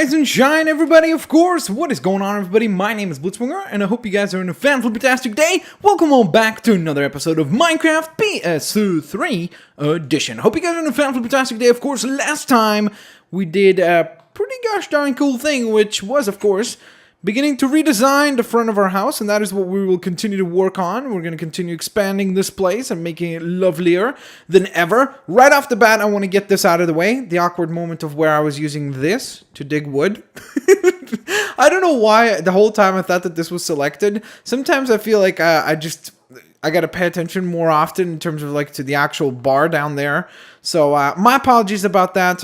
Rise and shine, everybody, of course! What is going on, everybody? My name is Blitzwinger, and I hope you guys are in a fan-fantastic day! Welcome on back to another episode of Minecraft PS3 Edition. Hope you guys are in a fan-fantastic day. Of course, last time we did a pretty gosh darn cool thing, which was, of course, beginning to redesign the front of our house, and that is what we will continue to work on. We're going to continue expanding this place and making it lovelier than ever. Right off the bat, I want to get this out of the way. The awkward moment of where I was using this to dig wood. I don't know why the whole time I thought that this was selected. Sometimes I feel like I got to pay attention more often in terms of like to the actual bar down there. So my apologies about that.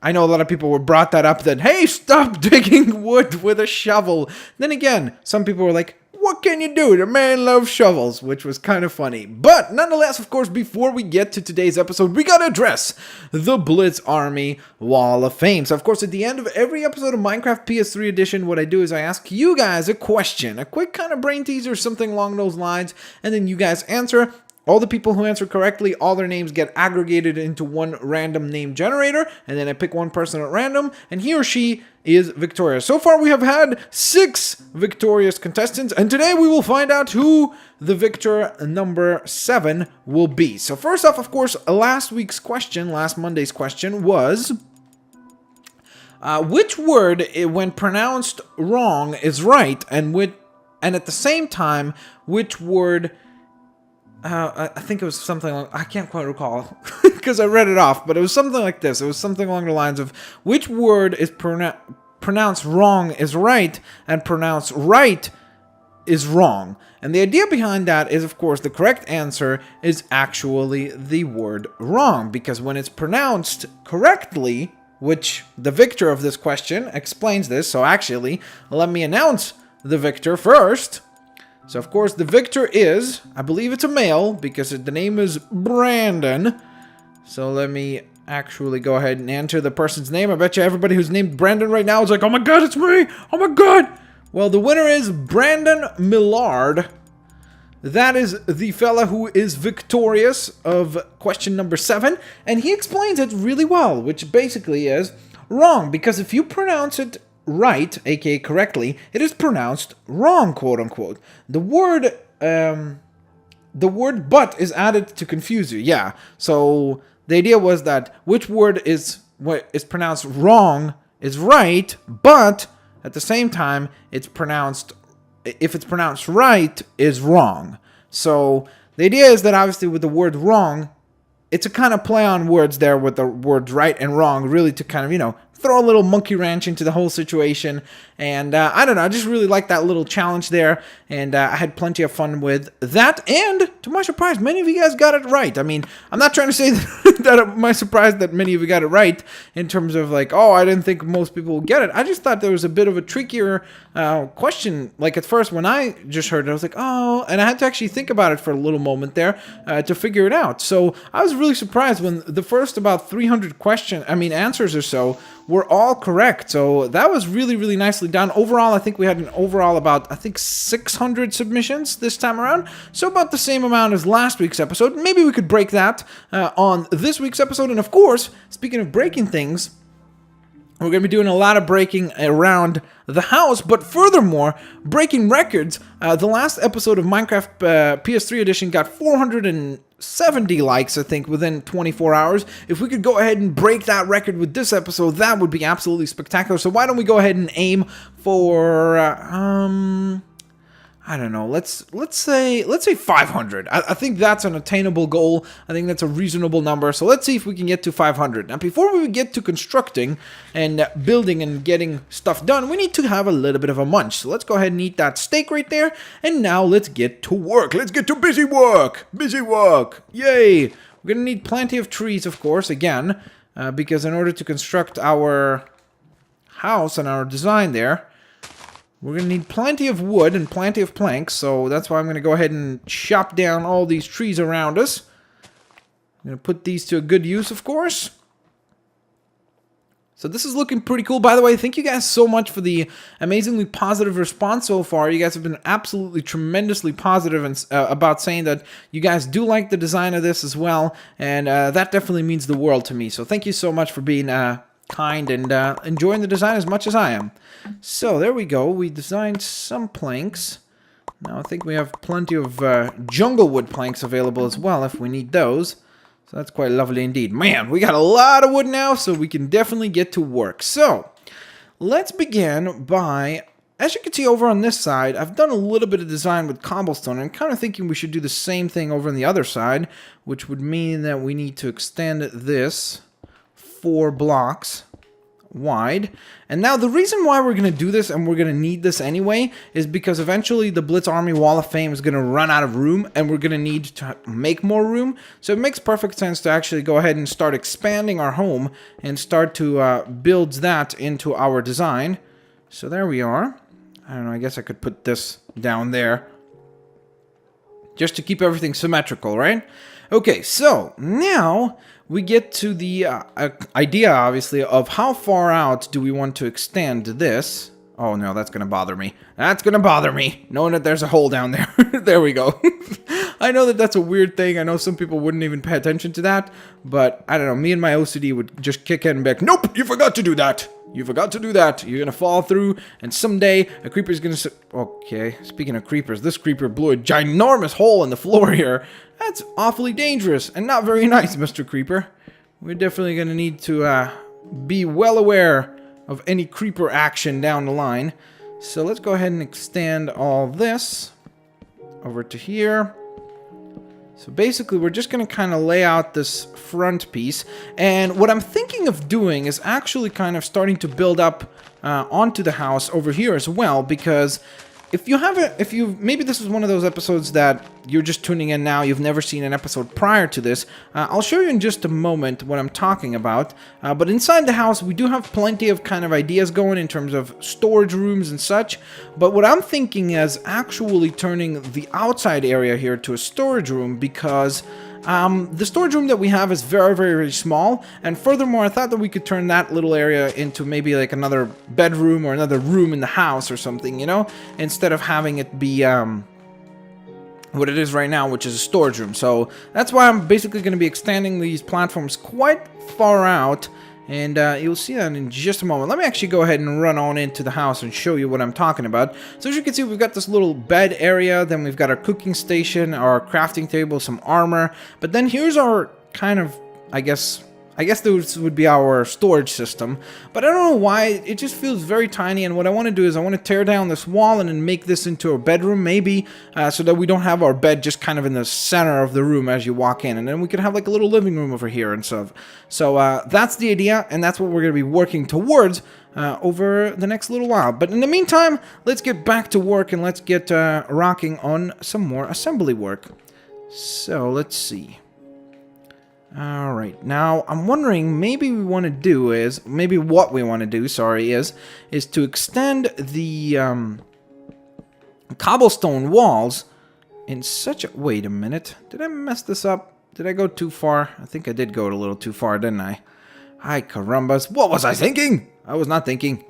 I know a lot of people were brought that up that, hey, stop digging wood with a shovel. Then again, some people were like, what can you do? The man loves shovels, which was kind of funny. But nonetheless, of course, before we get to today's episode, we gotta address the Blitz Army Wall of Fame. So, of course, at the end of every episode of Minecraft PS3 Edition, what I do is I ask you guys a question, a quick kind of brain teaser, something along those lines, and then you guys answer. All the people who answer correctly, all their names get aggregated into one random name generator, and then I pick one person at random, and he or she is victorious. So far, we have had 6 victorious contestants, and today we will find out who the victor number 7 will be. So first off, of course, last Monday's question was, which word, when pronounced wrong, is right, and at the same time, which word... I think it was something like, I can't quite recall because I read it off, but it was something like this. It was something along the lines of which word is pronounced wrong is right and pronounced right is wrong. And the idea behind that is, of course, the correct answer is actually the word wrong, because when it's pronounced correctly, which the victor of this question explains this. So actually, let me announce the victor first. So, of course, the victor is, I believe it's a male, because the name is Brandon. So let me actually go ahead and enter the person's name. I bet you everybody who's named Brandon right now is like, oh my god, it's me! Oh my god! Well, the winner is Brandon Millard. That is the fella who is victorious of question number 7. And he explains it really well, which basically is wrong, because if you pronounce it right, aka correctly, it is pronounced wrong, quote unquote. The word but is added to confuse you. Yeah. So the idea was that which word is pronounced wrong is right, but at the same time if it's pronounced right is wrong. So the idea is that obviously with the word wrong, it's a kind of play on words there with the words right and wrong, really to kind of, throw a little monkey wrench into the whole situation. And I don't know, I just really like that little challenge there, and I had plenty of fun with that. And to my surprise, many of you guys got it right. I mean, I'm not trying to say that my surprise that many of you got it right in terms of like, oh, I didn't think most people would get it. I just thought there was a bit of a trickier question. Like at first when I just heard it, I was like, oh, and I had to actually think about it for a little moment there to figure it out. So I was really surprised when the first about 300 answers or so were all correct. So that was really, really nicely done. Overall, I think we had an overall about, 600 submissions this time around. So about the same amount as last week's episode. Maybe we could break that on this week's episode. And of course, speaking of breaking things, we're going to be doing a lot of breaking around the house, but furthermore, breaking records. The last episode of Minecraft PS3 Edition got 470 likes, I think, within 24 hours. If we could go ahead and break that record with this episode, that would be absolutely spectacular. So why don't we go ahead and aim for, I don't know, let's say 500. I think that's an attainable goal. I think that's a reasonable number. So let's see if we can get to 500. Now, before we get to constructing and building and getting stuff done, we need to have a little bit of a munch. So let's go ahead and eat that steak right there. And now let's get to work. Let's get to busy work. Busy work. Yay. We're going to need plenty of trees, of course, again, because in order to construct our house and our design there, we're going to need plenty of wood and plenty of planks, so that's why I'm going to go ahead and chop down all these trees around us. I'm going to put these to a good use, of course. So this is looking pretty cool. By the way, thank you guys so much for the amazingly positive response so far. You guys have been absolutely tremendously positive and, about saying that you guys do like the design of this as well, and that definitely means the world to me. So thank you so much for being kind and enjoying the design as much as I am. So there we go. We designed some planks. Now I think we have plenty of jungle wood planks available as well if we need those. So that's quite lovely indeed. Man, we got a lot of wood now, so we can definitely get to work. So let's begin by, as you can see over on this side, I've done a little bit of design with cobblestone. I'm kind of thinking we should do the same thing over on the other side, which would mean that we need to extend this 4 blocks wide. And now the reason why we're going to do this, and we're going to need this anyway, is because eventually the Blitz Army Wall of Fame is going to run out of room, and we're going to need to make more room. So it makes perfect sense to actually go ahead and start expanding our home and start to build that into our design. So there we are. I don't know, I guess I could put this down there just to keep everything symmetrical, right? Okay, so now we get to the idea, obviously, of how far out do we want to extend this. Oh no, that's gonna bother me. That's gonna bother me, knowing that there's a hole down there. There we go. I know that that's a weird thing. I know some people wouldn't even pay attention to that, but I don't know, me and my OCD would just kick in and be like, nope, you forgot to do that. You forgot to do that. You're gonna fall through, and someday a creeper's gonna... Okay, speaking of creepers, this creeper blew a ginormous hole in the floor here. That's awfully dangerous and not very nice, Mr. Creeper. We're definitely gonna need to be well aware of any creeper action down the line. So let's go ahead and extend all this over to here. So basically, we're just going to kind of lay out this front piece. And what I'm thinking of doing is actually kind of starting to build up onto the house over here as well. Because if you maybe this is one of those episodes that you're just tuning in now, you've never seen an episode prior to this, I'll show you in just a moment what I'm talking about. But inside the house, we do have plenty of kind of ideas going in terms of storage rooms and such. But what I'm thinking is actually turning the outside area here to a storage room, because the storage room that we have is very, very, very small. And furthermore, I thought that we could turn that little area into maybe like another bedroom or another room in the house or something, you know, instead of having it be what it is right now, which is a storage room. So that's why I'm basically going to be extending these platforms quite far out. And you'll see that in just a moment. Let me actually go ahead and run on into the house and show you what I'm talking about. So as you can see, we've got this little bed area. Then we've got our cooking station, our crafting table, some armor. But then here's our kind of, I guess this would be our storage system. But I don't know why, it just feels very tiny. And what I want to do is I want to tear down this wall and then make this into a bedroom, maybe, so that we don't have our bed just kind of in the center of the room as you walk in. And then we could have like a little living room over here and stuff. So that's the idea, and that's what we're going to be working towards over the next little while. But in the meantime, let's get back to work and let's get rocking on some more assembly work. So let's see. Alright, now I'm wondering, maybe what we want to do, is to extend the cobblestone walls in such a... Wait a minute, did I mess this up? Did I go too far? I think I did go a little too far, didn't I? Ay carambas, what was I thinking? I was not thinking.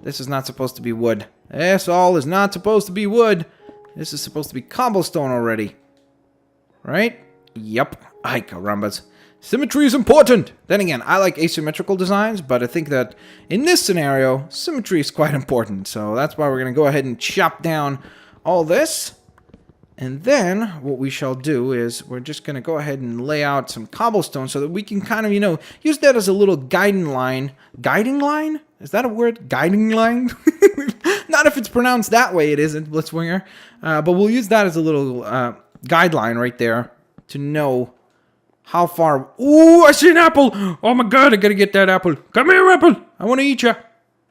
This is not supposed to be wood. This all is not supposed to be wood. This is supposed to be cobblestone already. Right? Yep. Ay carambas. Symmetry is important! Then again, I like asymmetrical designs, but I think that in this scenario, symmetry is quite important. So that's why we're going to go ahead and chop down all this. And then what we shall do is we're just going to go ahead and lay out some cobblestone so that we can kind of, you know, use that as a little guiding line. Guiding line? Is that a word? Guiding line? Not if it's pronounced that way, it isn't, Blitzwinger. But we'll use that as a little guideline right there to know how far... Ooh, I see an apple! Oh my god, I gotta get that apple. Come here, apple! I want to eat ya.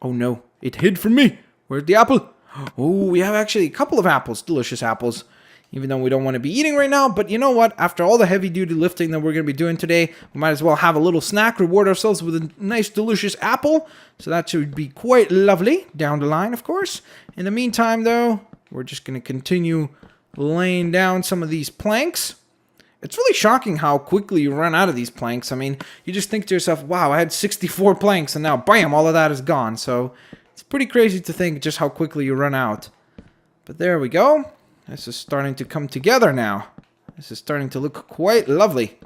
Oh no, it hid from me. Where's the apple? Oh, we have actually a couple of apples. Delicious apples. Even though we don't want to be eating right now. But you know what? After all the heavy-duty lifting that we're going to be doing today, we might as well have a little snack, reward ourselves with a nice, delicious apple. So that should be quite lovely. Down the line, of course. In the meantime, though, we're just going to continue laying down some of these planks. It's really shocking how quickly you run out of these planks. I mean, you just think to yourself, wow, I had 64 planks and now, bam, all of that is gone. So it's pretty crazy to think just how quickly you run out. But there we go. This is starting to come together now. This is starting to look quite lovely.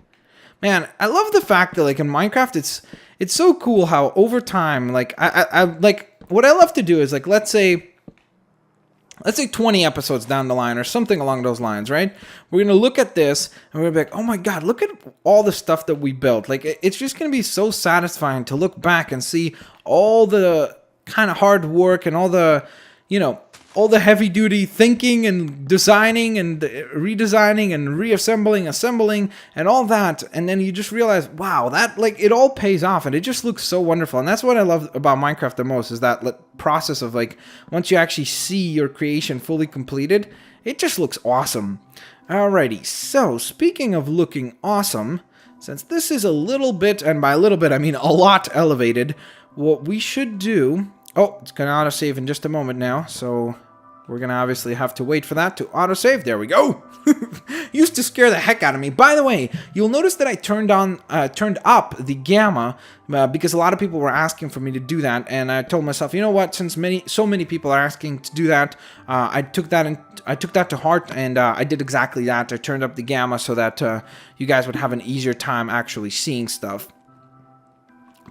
Man, I love the fact that, like, in Minecraft, it's so cool how over time, like, I like, what I love to do is, like, let's say 20 episodes down the line or something along those lines, right? We're going to look at this and we're going to be like, oh my God, look at all the stuff that we built. Like, it's just going to be so satisfying to look back and see all the kind of hard work and all the, you know, all the heavy duty thinking and designing and redesigning and reassembling, assembling and all that. And then you just realize, wow, that, like, it all pays off and it just looks so wonderful. And that's what I love about Minecraft the most, is that process of, like, once you actually see your creation fully completed, it just looks awesome. Alrighty, so speaking of looking awesome, since this is a little bit, and by a little bit I mean a lot elevated, what we should do, oh, it's gonna autosave in just a moment now, so we're going to obviously have to wait for that to autosave. There we go. Used to scare the heck out of me. By the way, you'll notice that I turned up the gamma because a lot of people were asking for me to do that, and I told myself, you know what? Since so many people are asking to do that, I took that to heart, and I did exactly that. I turned up the gamma so that you guys would have an easier time actually seeing stuff.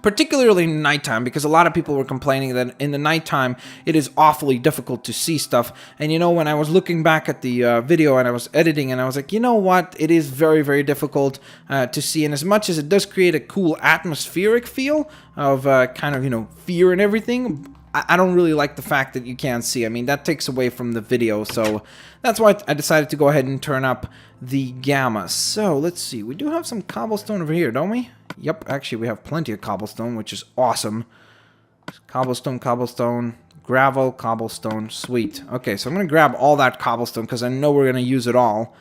Particularly in nighttime, because a lot of people were complaining that in the nighttime it is awfully difficult to see stuff. And you know, when I was looking back at the video and I was editing, and I was like, you know what, it is very, very difficult to see. And as much as it does create a cool atmospheric feel of kind of, you know, fear and everything, I don't really like the fact that you can't see. I mean, that takes away from the video, so that's why I decided to go ahead and turn up the gamma. So let's see, we do have some cobblestone over here, don't we? Yep, actually we have plenty of cobblestone, which is awesome. Cobblestone, cobblestone, gravel, cobblestone, sweet. Okay, so I'm going to grab all that cobblestone because I know we're going to use it all.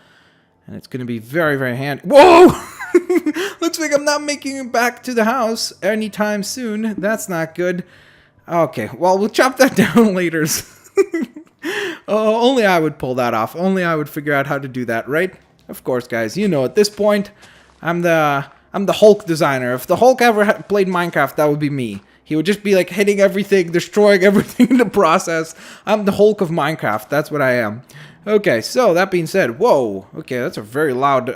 And it's going to be very, very handy. Whoa! Looks like I'm not making it back to the house anytime soon. That's not good. Okay, well, we'll chop that down later. Only I would pull that off. Only I would figure out how to do that, right? Of course, guys. You know, at this point, I'm the Hulk designer. If the Hulk ever played Minecraft, that would be me. He would just be like hitting everything, destroying everything in the process. I'm the Hulk of Minecraft. That's what I am. Okay, so that being said, whoa. Okay, that's a very loud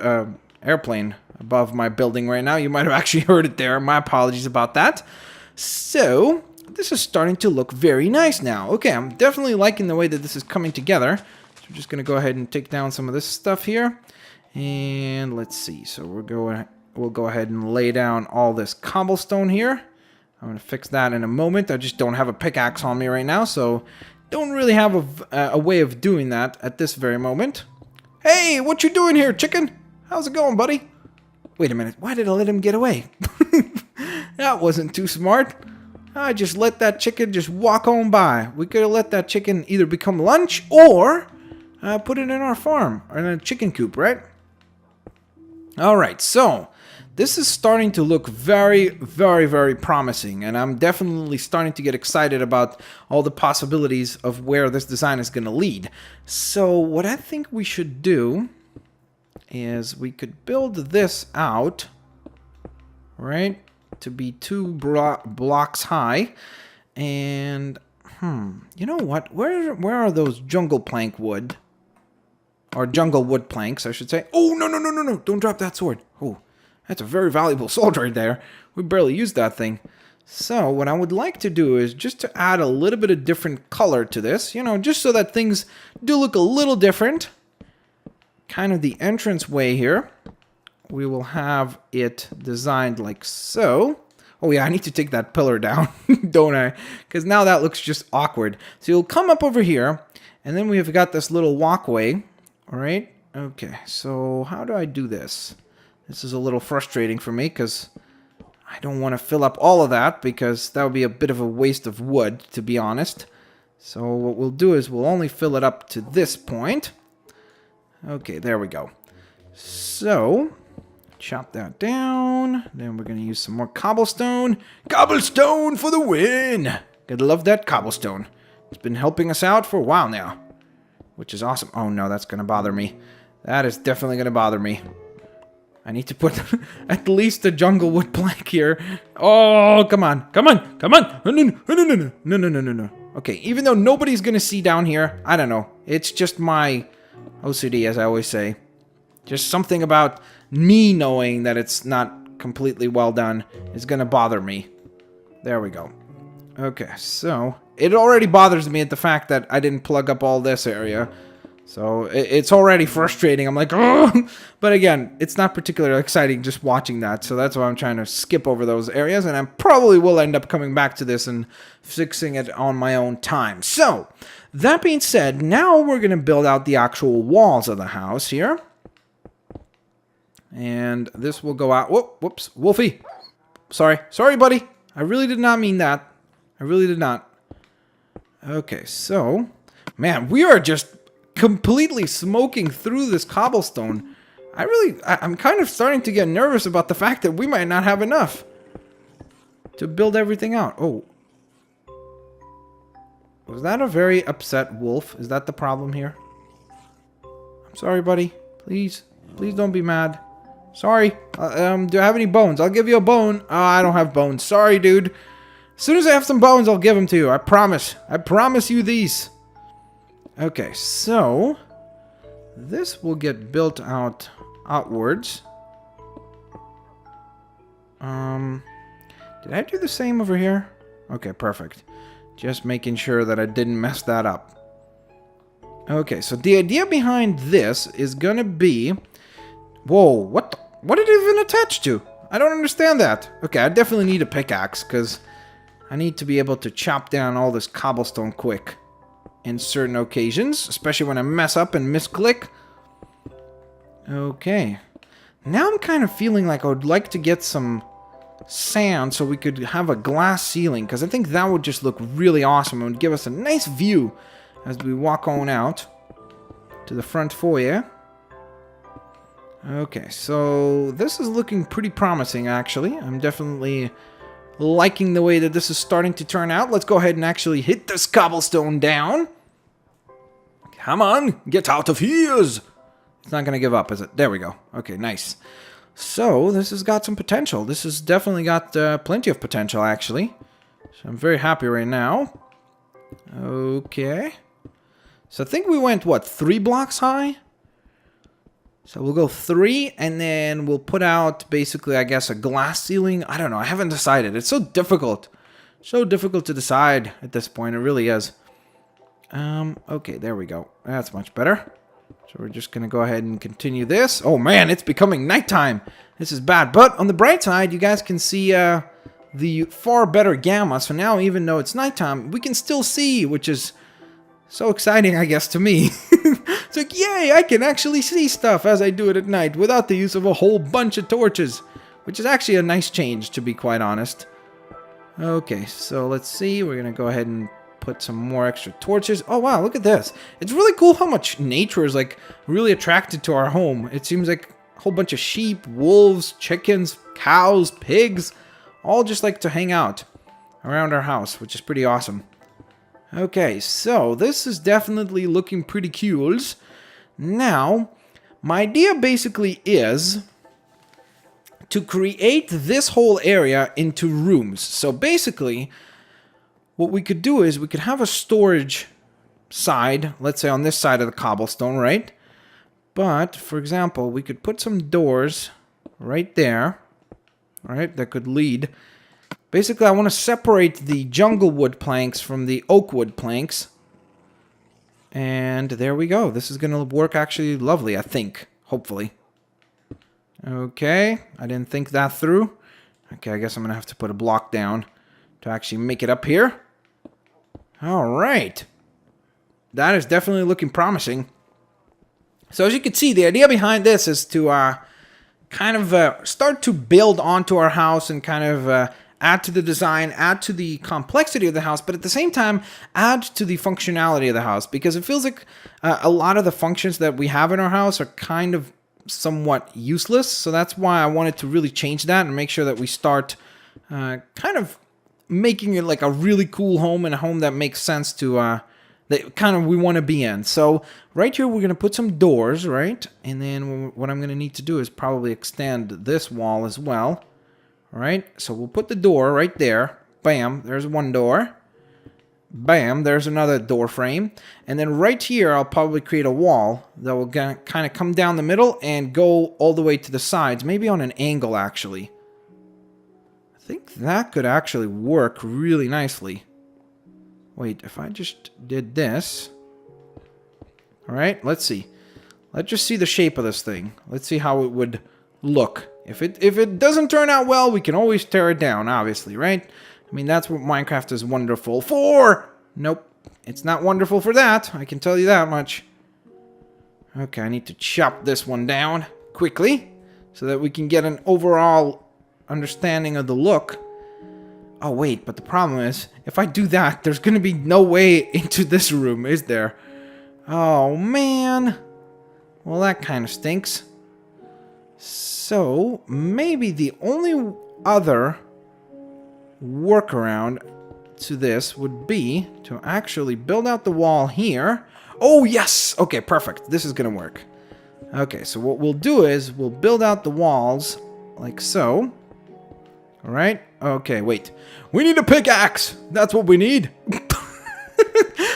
airplane above my building right now. You might have actually heard it there. My apologies about that. So this is starting to look very nice now. Okay, I'm definitely liking the way that this is coming together. So I'm just going to go ahead and take down some of this stuff here. And let's see. So we'll go ahead and lay down all this cobblestone here. I'm going to fix that in a moment. I just don't have a pickaxe on me right now, so don't really have a way of doing that at this very moment. Hey, what you doing here, chicken? How's it going, buddy? Wait a minute. Why did I let him get away? That wasn't too smart. I just let that chicken just walk on by. We could have let that chicken either become lunch or put it in our farm, or in a chicken coop, right? Alright, so this is starting to look very, very, very promising, and I'm definitely starting to get excited about all the possibilities of where this design is going to lead. So what I think we should do is we could build this out, right, to be 2 blocks high, and you know what? Where are those jungle plank wood? Or jungle wood planks, I should say. Oh, no. Don't drop that sword. Oh, that's a very valuable sword right there. We barely used that thing. So what I would like to do is just to add a little bit of different color to this. You know, just so that things do look a little different. Kind of the entrance way here. We will have it designed like so. Oh yeah, I need to take that pillar down, don't I? Because now that looks just awkward. So you'll come up over here, and then we've got this little walkway. All right, okay, so how do I do this? This is a little frustrating for me because I don't want to fill up all of that because that would be a bit of a waste of wood, to be honest. So what we'll do is we'll only fill it up to this point. Okay, there we go. So, chop that down. Then we're going to use some more cobblestone. Cobblestone for the win! Gotta love that cobblestone. It's been helping us out for a while now, which is awesome. Oh no, that's going to bother me. That is definitely going to bother me. I need to put at least a jungle wood plank here. Oh, come on. Come on. Come on. No. Okay, even though nobody's going to see down here, I don't know. It's just my OCD, as I always say. Just something about me knowing that it's not completely well done is going to bother me. There we go. Okay, so it already bothers me at the fact that I didn't plug up all this area. So it's already frustrating. I'm like, oh! But again, it's not particularly exciting just watching that. So that's why I'm trying to skip over those areas. And I probably will end up coming back to this and fixing it on my own time. So that being said, now we're going to build out the actual walls of the house here. And this will go out. Whoops, Wolfie. Sorry, buddy. I really did not mean that. I really did not. Okay, so, man, we are just completely smoking through this cobblestone. I'm kind of starting to get nervous about the fact that we might not have enough to build everything out. Oh. Was that a very upset wolf? Is that the problem here? I'm sorry, buddy. Please don't be mad. Sorry. Do I have any bones? I'll give you a bone. Oh, I don't have bones. Sorry, dude. As soon as I have some bones, I'll give them to you. I promise. I promise you these. Okay, so this will get built out outwards. Did I do the same over here? Okay, perfect. Just making sure that I didn't mess that up. Okay, so the idea behind this is gonna be... Whoa, what did it even attach to? I don't understand that. Okay, I definitely need a pickaxe, because I need to be able to chop down all this cobblestone quick in certain occasions, especially when I mess up and misclick. Okay. Now I'm kind of feeling like I would like to get some sand so we could have a glass ceiling, because I think that would just look really awesome and would give us a nice view as we walk on out to the front foyer. Okay, so this is looking pretty promising, actually. I'm definitely liking the way that this is starting to turn out. Let's go ahead and actually hit this cobblestone down. Come on, get out of here. It's not going to give up, is it? There we go. Okay, nice. So, this has got some potential. This has definitely got plenty of potential, actually. So, I'm very happy right now. Okay. So, I think we went, what, 3 blocks high? So, we'll go 3, and then we'll put out, basically, I guess, a glass ceiling. I don't know. I haven't decided. It's so difficult. So difficult to decide at this point. It really is. Okay, there we go. That's much better. So we're just going to go ahead and continue this. Oh, man, it's becoming nighttime. This is bad. But on the bright side, you guys can see the far better gamma. So now, even though it's nighttime, we can still see, which is so exciting, I guess, to me. It's like, yay, I can actually see stuff as I do it at night without the use of a whole bunch of torches, which is actually a nice change, to be quite honest. Okay, so let's see. We're going to go ahead and put some more extra torches. Oh, wow, look at this. It's really cool how much nature is, like, really attracted to our home. It seems like a whole bunch of sheep, wolves, chickens, cows, pigs, all just like to hang out around our house, which is pretty awesome. Okay, so this is definitely looking pretty cool. Now, my idea basically is to create this whole area into rooms. So basically, what we could do is we could have a storage side, let's say on this side of the cobblestone, right? But, for example, we could put some doors right there, right, that could lead. Basically, I want to separate the jungle wood planks from the oak wood planks. And there we go. This is going to work actually lovely, I think. Hopefully. Okay, I didn't think that through. Okay, I guess I'm going to have to put a block down to actually make it up here. Alright. That is definitely looking promising. So as you can see, the idea behind this is to kind of start to build onto our house and kind of add to the design, add to the complexity of the house, but at the same time, add to the functionality of the house. Because it feels like a lot of the functions that we have in our house are kind of somewhat useless. So that's why I wanted to really change that and make sure that we start kind of making it like a really cool home and a home that makes sense to that kind of we want to be in. So right here we're going to put some doors, right? And then what I'm going to need to do is probably extend this wall as well. All right, so we'll put the door right there. Bam, there's one door. Bam, there's another door frame. And then right here, I'll probably create a wall that will kind of come down the middle and go all the way to the sides. Maybe on an angle, actually. think that could actually work really nicely. Wait, if I just did this... Alright, let's see. Let's just see the shape of this thing. Let's see how it would look. If it doesn't turn out well, we can always tear it down, obviously, right? I mean, that's what Minecraft is wonderful for! Nope. It's not wonderful for that, I can tell you that much. Okay, I need to chop this one down quickly so that we can get an overall understanding of the look. Oh, wait, but the problem is, if I do that, there's gonna be no way into this room, is there? Oh, man. Well, that kind of stinks. So, maybe the only other workaround to this would be to actually build out the wall here. Oh, yes! Okay, perfect. This is gonna work. Okay, so what we'll do is we'll build out the walls like so. Alright? Okay, wait. We need a pickaxe! That's what we need!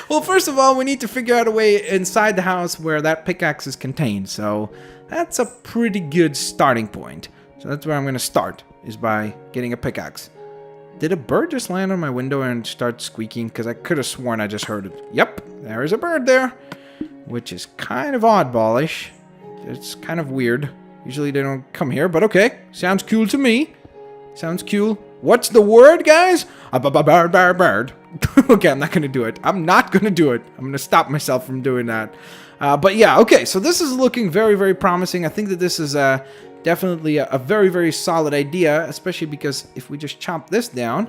Well, first of all, we need to figure out a way inside the house where that pickaxe is contained. So, that's a pretty good starting point. So that's where I'm gonna start, is by getting a pickaxe. Did a bird just land on my window and start squeaking? Because I could have sworn I just heard it. Yep, there is a bird there. Which is kind of oddballish. It's kind of weird. Usually they don't come here, but okay. Sounds cool to me. Sounds cool. What's the word, guys? A bird. Okay, I'm not going to do it. I'm not going to do it. I'm going to stop myself from doing that. But yeah, okay. So this is looking very, very promising. I think that this is definitely a very, very solid idea, especially because if we just chop this down,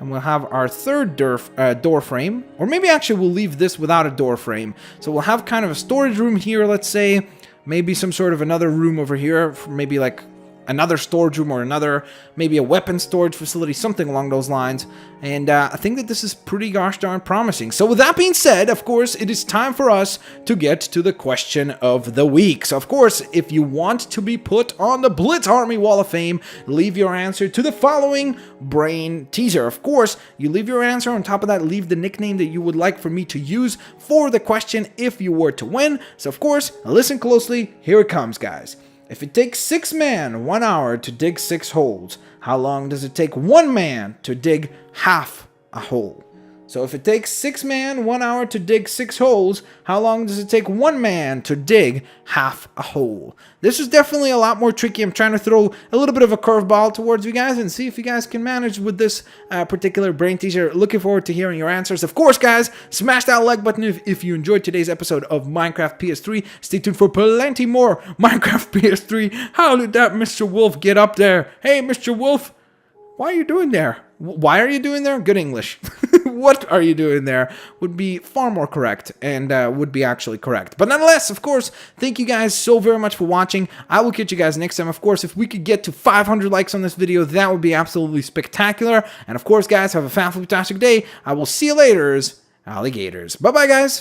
and we'll have our third door frame, or maybe actually we'll leave this without a door frame. So we'll have kind of a storage room here, let's say, maybe some sort of another room over here, maybe like another storage room or another, maybe a weapon storage facility, something along those lines. And I think that this is pretty gosh darn promising. So with that being said, of course, it is time for us to get to the question of the week. So of course, if you want to be put on the Blitz Army Wall of Fame, leave your answer to the following brain teaser. Of course, you leave your answer. On top of that, leave the nickname that you would like for me to use for the question if you were to win. So of course, listen closely. Here it comes, guys. If it takes 6 men 1 hour to dig 6 holes, how long does it take 1 man to dig half a hole? So if it takes 6 men 1 hour to dig 6 holes, how long does it take 1 man to dig half a hole? This is definitely a lot more tricky. I'm trying to throw a little bit of a curveball towards you guys and see if you guys can manage with this particular brain teaser. Looking forward to hearing your answers. Of course, guys, smash that like button if you enjoyed today's episode of Minecraft PS3. Stay tuned for plenty more Minecraft PS3. How did that Mr. Wolf get up there? Hey, Mr. Wolf, why are you doing there? Why are you doing there? Good English. What are you doing there would be far more correct and would be actually correct. But nonetheless, of course, thank you guys so very much for watching. I will catch you guys next time. Of course, if we could get to 500 likes on this video, that would be absolutely spectacular. And of course, guys, have a fantastic day. I will see you later, alligators. Bye-bye, guys.